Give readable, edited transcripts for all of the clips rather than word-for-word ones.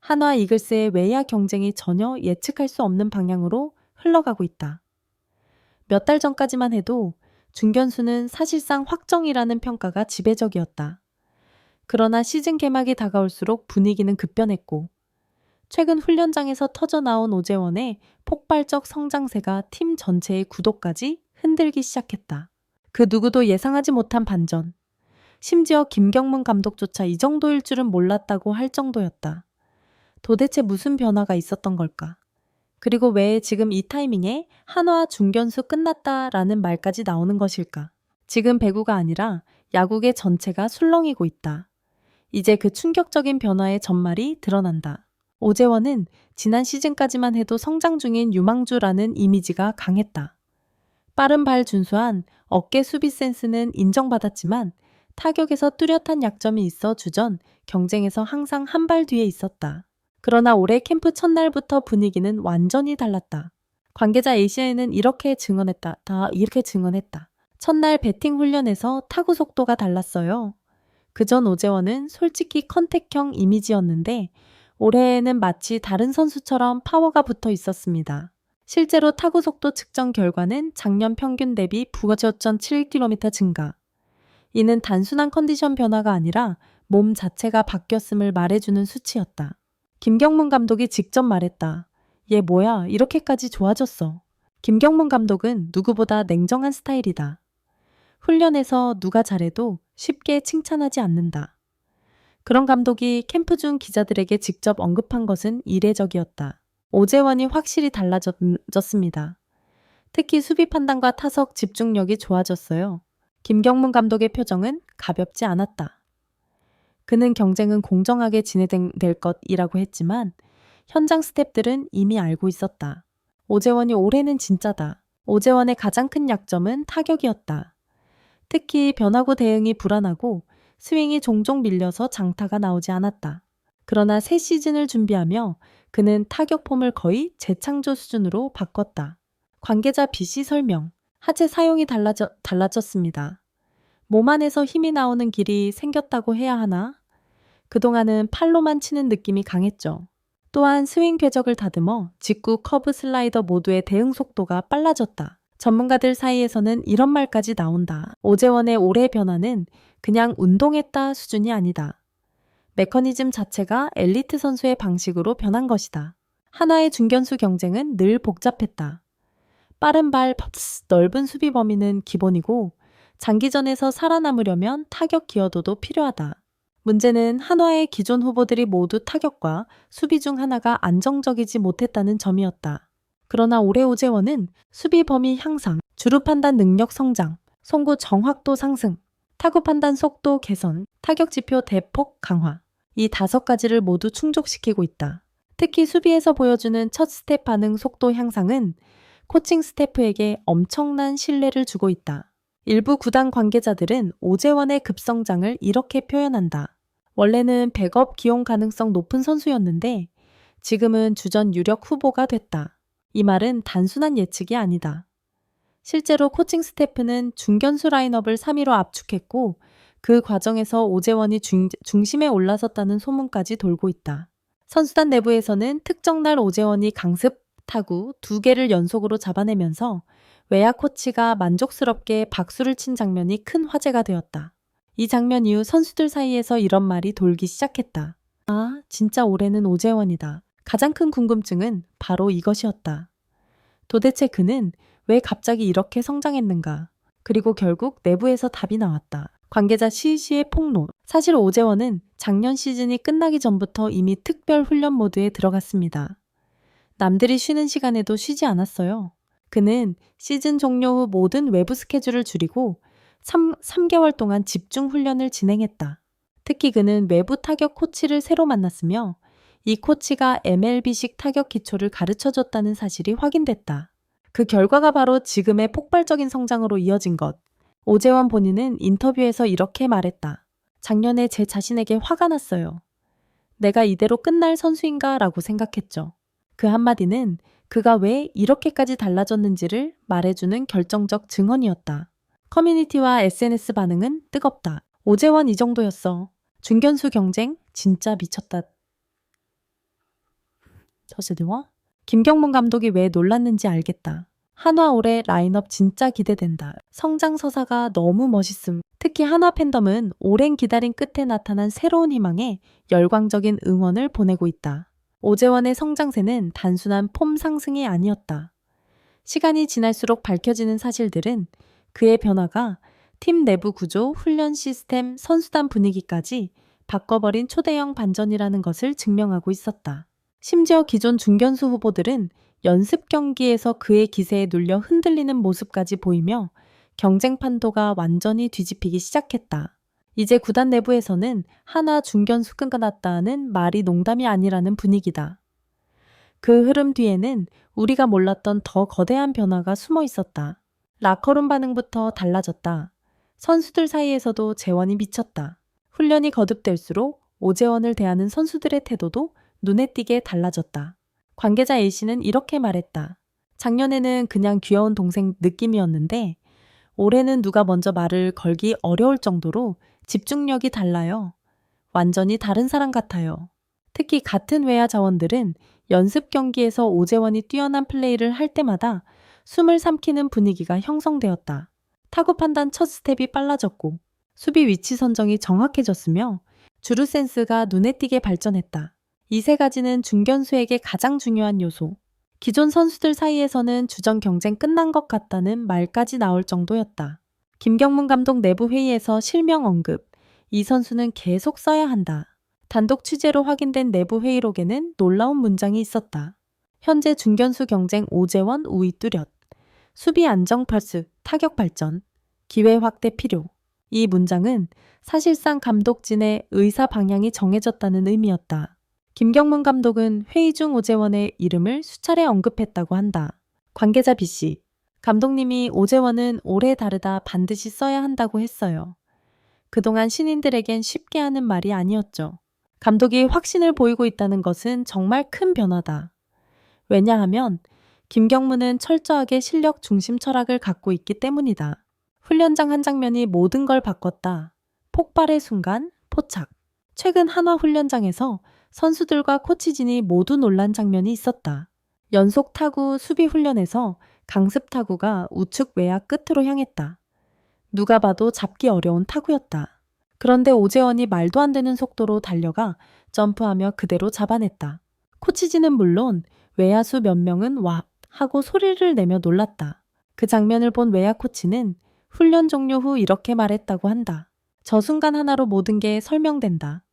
한화 이글스의 외야 경쟁이 전혀 예측할 수 없는 방향으로 흘러가고 있다. 몇 달 전까지만 해도 중견수는 사실상 확정이라는 평가가 지배적이었다. 그러나 시즌 개막이 다가올수록 분위기는 급변했고 최근 훈련장에서 터져나온 오재원의 폭발적 성장세가 팀 전체의 구도까지 흔들기 시작했다. 그 누구도 예상하지 못한 반전. 심지어 김경문 감독조차 이 정도일 줄은 몰랐다고 할 정도였다. 도대체 무슨 변화가 있었던 걸까? 그리고 왜 지금 이 타이밍에 한화 중견수 끝났다라는 말까지 나오는 것일까? 지금 배구가 아니라 야구계 전체가 술렁이고 있다. 이제 그 충격적인 변화의 전말이 드러난다. 오재원은 지난 시즌까지만 해도 성장 중인 유망주라는 이미지가 강했다. 빠른 발 준수한 어깨 수비 센스는 인정받았지만 타격에서 뚜렷한 약점이 있어 주전 경쟁에서 항상 한 발 뒤에 있었다. 그러나 올해 캠프 첫날부터 분위기는 완전히 달랐다. 관계자 A시아에는 이렇게 증언했다. 첫날 배팅 훈련에서 타구 속도가 달랐어요. 그전 오재원은 솔직히 컨택형 이미지였는데 올해에는 마치 다른 선수처럼 파워가 붙어 있었습니다. 실제로 타구 속도 측정 결과는 작년 평균 대비 9.7km 증가. 이는 단순한 컨디션 변화가 아니라 몸 자체가 바뀌었음을 말해주는 수치였다. 김경문 감독이 직접 말했다. 얘 뭐야, 이렇게까지 좋아졌어. 김경문 감독은 누구보다 냉정한 스타일이다. 훈련에서 누가 잘해도 쉽게 칭찬하지 않는다. 그런 감독이 캠프 중 기자들에게 직접 언급한 것은 이례적이었다. 오재원이 확실히 달라졌습니다. 특히 수비 판단과 타석 집중력이 좋아졌어요. 김경문 감독의 표정은 가볍지 않았다. 그는 경쟁은 공정하게 진행될 것이라고 했지만 현장 스태프들은 이미 알고 있었다. 오재원이 올해는 진짜다. 오재원의 가장 큰 약점은 타격이었다. 특히 변화구 대응이 불안하고 스윙이 종종 밀려서 장타가 나오지 않았다. 그러나 새 시즌을 준비하며 그는 타격 폼을 거의 재창조 수준으로 바꿨다. 관계자 B씨 설명. 하체 사용이 달라졌습니다. 몸 안에서 힘이 나오는 길이 생겼다고 해야 하나? 그동안은 팔로만 치는 느낌이 강했죠. 또한 스윙 궤적을 다듬어 직구, 커브, 슬라이더 모두의 대응 속도가 빨라졌다. 전문가들 사이에서는 이런 말까지 나온다. 오재원의 올해 변화는 그냥 운동했다 수준이 아니다. 메커니즘 자체가 엘리트 선수의 방식으로 변한 것이다. 한화의 중견수 경쟁은 늘 복잡했다. 빠른 발, 넓은 수비 범위는 기본이고 장기전에서 살아남으려면 타격 기여도도 필요하다. 문제는 한화의 기존 후보들이 모두 타격과 수비 중 하나가 안정적이지 못했다는 점이었다. 그러나 올해 오재원은 수비 범위 향상, 주루 판단 능력 성장, 송구 정확도 상승, 타구 판단 속도 개선, 타격 지표 대폭 강화. 이 5가지를 모두 충족시키고 있다. 특히 수비에서 보여주는 첫 스텝 반응 속도 향상은 코칭 스태프에게 엄청난 신뢰를 주고 있다. 일부 구단 관계자들은 오재원의 급성장을 이렇게 표현한다. 원래는 백업 기용 가능성 높은 선수였는데 지금은 주전 유력 후보가 됐다. 이 말은 단순한 예측이 아니다. 실제로 코칭 스태프는 중견수 라인업을 3위로 압축했고 그 과정에서 오재원이 중심에 올라섰다는 소문까지 돌고 있다. 선수단 내부에서는 특정 날 오재원이 강습 타구 2개를 연속으로 잡아내면서 외야 코치가 만족스럽게 박수를 친 장면이 큰 화제가 되었다. 이 장면 이후 선수들 사이에서 이런 말이 돌기 시작했다. 아, 진짜 올해는 오재원이다. 가장 큰 궁금증은 바로 이것이었다. 도대체 그는 왜 갑자기 이렇게 성장했는가? 그리고 결국 내부에서 답이 나왔다. 관계자 CC의 폭로. 사실 오재원은 작년 시즌이 끝나기 전부터 이미 특별 훈련 모드에 들어갔습니다. 남들이 쉬는 시간에도 쉬지 않았어요. 그는 시즌 종료 후 모든 외부 스케줄을 줄이고 3개월 동안 집중 훈련을 진행했다. 특히 그는 외부 타격 코치를 새로 만났으며 이 코치가 MLB식 타격 기초를 가르쳐줬다는 사실이 확인됐다. 그 결과가 바로 지금의 폭발적인 성장으로 이어진 것. 오재원 본인은 인터뷰에서 이렇게 말했다. 작년에 제 자신에게 화가 났어요. 내가 이대로 끝날 선수인가 라고 생각했죠. 그 한마디는 그가 왜 이렇게까지 달라졌는지를 말해주는 결정적 증언이었다. 커뮤니티와 SNS 반응은 뜨겁다. 오재원 이 정도였어. 중견수 경쟁 진짜 미쳤다. 저스드와 김경문 감독이 왜 놀랐는지 알겠다. 한화 올해 라인업 진짜 기대된다. 성장 서사가 너무 멋있음. 특히 한화 팬덤은 오랜 기다림 끝에 나타난 새로운 희망에 열광적인 응원을 보내고 있다. 오재원의 성장세는 단순한 폼 상승이 아니었다. 시간이 지날수록 밝혀지는 사실들은 그의 변화가 팀 내부 구조, 훈련 시스템, 선수단 분위기까지 바꿔버린 초대형 반전이라는 것을 증명하고 있었다. 심지어 기존 중견수 후보들은 연습 경기에서 그의 기세에 눌려 흔들리는 모습까지 보이며 경쟁 판도가 완전히 뒤집히기 시작했다. 이제 구단 내부에서는 하나 중견수 끊어났다는 말이 농담이 아니라는 분위기다. 그 흐름 뒤에는 우리가 몰랐던 더 거대한 변화가 숨어 있었다. 라커룸 반응부터 달라졌다. 선수들 사이에서도 재원이 미쳤다. 훈련이 거듭될수록 오재원을 대하는 선수들의 태도도 눈에 띄게 달라졌다. 관계자 A씨는 이렇게 말했다. 작년에는 그냥 귀여운 동생 느낌이었는데 올해는 누가 먼저 말을 걸기 어려울 정도로 집중력이 달라요. 완전히 다른 사람 같아요. 특히 같은 외야 자원들은 연습 경기에서 오재원이 뛰어난 플레이를 할 때마다 숨을 삼키는 분위기가 형성되었다. 타구 판단 첫 스텝이 빨라졌고 수비 위치 선정이 정확해졌으며 주루 센스가 눈에 띄게 발전했다. 이 세 가지는 중견수에게 가장 중요한 요소. 기존 선수들 사이에서는 주전 경쟁 끝난 것 같다는 말까지 나올 정도였다. 김경문 감독 내부 회의에서 실명 언급. 이 선수는 계속 써야 한다. 단독 취재로 확인된 내부 회의록에는 놀라운 문장이 있었다. 현재 중견수 경쟁 오재원 우위 뚜렷. 수비 안정 플러스 타격 발전. 기회 확대 필요. 이 문장은 사실상 감독진의 의사 방향이 정해졌다는 의미였다. 김경문 감독은 회의 중 오재원의 이름을 수차례 언급했다고 한다. 관계자 B씨, 감독님이 오재원은 올해 다르다 반드시 써야 한다고 했어요. 그동안 신인들에겐 쉽게 하는 말이 아니었죠. 감독이 확신을 보이고 있다는 것은 정말 큰 변화다. 왜냐하면 김경문은 철저하게 실력 중심 철학을 갖고 있기 때문이다. 훈련장 한 장면이 모든 걸 바꿨다. 폭발의 순간, 포착. 최근 한화 훈련장에서 선수들과 코치진이 모두 놀란 장면이 있었다. 연속 타구 수비 훈련에서 강습 타구가 우측 외야 끝으로 향했다. 누가 봐도 잡기 어려운 타구였다. 그런데 오재원이 말도 안 되는 속도로 달려가 점프하며 그대로 잡아냈다. 코치진은 물론 외야수 몇 명은 와 하고 소리를 내며 놀랐다. 그 장면을 본 외야 코치는 훈련 종료 후 이렇게 말했다고 한다. 저 순간 하나로 모든 게 설명된다.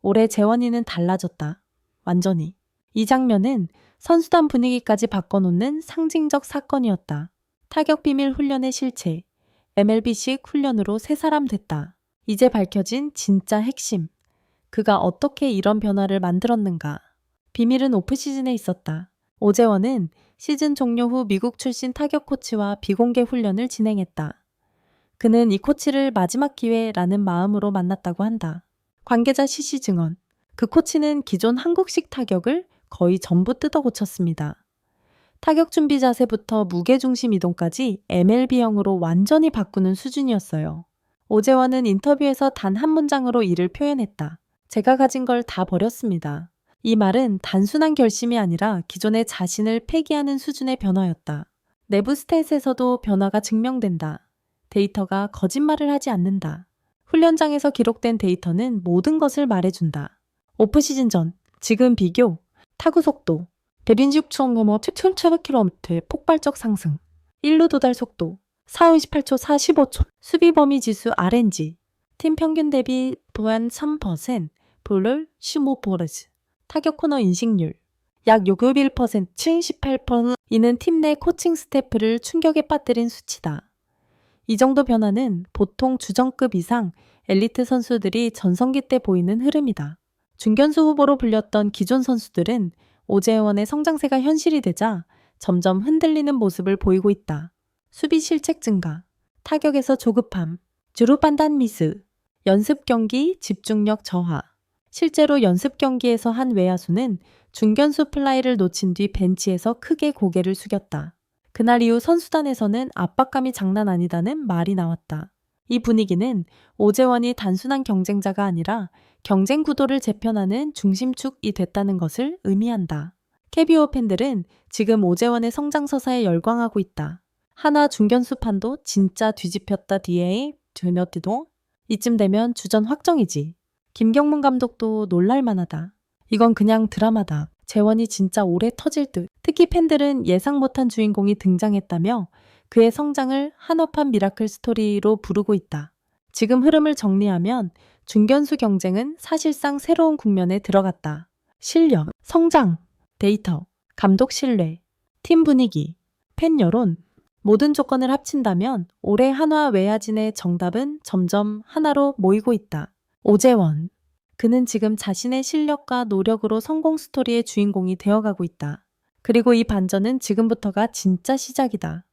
올해 재원이는 달라졌다. 완전히. 이 장면은 선수단 분위기까지 바꿔놓는 상징적 사건이었다. 타격 비밀 훈련의 실체. MLB식 훈련으로 새 사람 됐다. 이제 밝혀진 진짜 핵심. 그가 어떻게 이런 변화를 만들었는가. 비밀은 오프시즌에 있었다. 오재원은 시즌 종료 후 미국 출신 타격 코치와 비공개 훈련을 진행했다. 그는 이 코치를 마지막 기회라는 마음으로 만났다고 한다. 관계자 CC 증언. 그 코치는 기존 한국식 타격을 거의 전부 뜯어 고쳤습니다. 타격 준비 자세부터 무게중심 이동까지 MLB형으로 완전히 바꾸는 수준이었어요. 오재원은 인터뷰에서 단 한 문장으로 이를 표현했다. 제가 가진 걸 다 버렸습니다. 이 말은 단순한 결심이 아니라 기존의 자신을 폐기하는 수준의 변화였다. 내부 스탯에서도 변화가 증명된다. 데이터가 거짓말을 하지 않는다. 훈련장에서 기록된 데이터는 모든 것을 말해준다. 오프시즌 전, 지금 비교, 타구 속도, 126.5 17km 폭발적 상승, 1루 도달 속도, 428초 45초, 수비 범위 지수 RNG, 팀 평균 대비 보안 3%, 볼을 15%, 타격 코너 인식률, 약 요급 1%, 78%, 이는 팀 내 코칭 스태프를 충격에 빠뜨린 수치다. 이 정도 변화는 보통 주전급 이상 엘리트 선수들이 전성기 때 보이는 흐름이다. 중견수 후보로 불렸던 기존 선수들은 오재원의 성장세가 현실이 되자 점점 흔들리는 모습을 보이고 있다. 수비 실책 증가, 타격에서 조급함, 주루 판단 미스, 연습 경기 집중력 저하. 실제로 연습 경기에서 한 외야수는 중견수 플라이를 놓친 뒤 벤치에서 크게 고개를 숙였다. 그날 이후 선수단에서는 압박감이 장난 아니다는 말이 나왔다. 이 분위기는 오재원이 단순한 경쟁자가 아니라 경쟁 구도를 재편하는 중심축이 됐다는 것을 의미한다. KBO 팬들은 지금 오재원의 성장서사에 열광하고 있다. 한화 중견수 판도 진짜 뒤집혔다 DA 드너티도 이쯤 되면 주전 확정이지. 김경문 감독도 놀랄만하다. 이건 그냥 드라마다. 재원이 진짜 오래 터질 듯. 특히 팬들은 예상 못한 주인공이 등장했다며 그의 성장을 한화판 미라클 스토리로 부르고 있다. 지금 흐름을 정리하면 중견수 경쟁은 사실상 새로운 국면에 들어갔다. 실력, 성장, 데이터, 감독 신뢰, 팀 분위기, 팬 여론, 모든 조건을 합친다면 올해 한화 외야진의 정답은 점점 하나로 모이고 있다. 오재원. 그는 지금 자신의 실력과 노력으로 성공 스토리의 주인공이 되어가고 있다. 그리고 이 반전은 지금부터가 진짜 시작이다.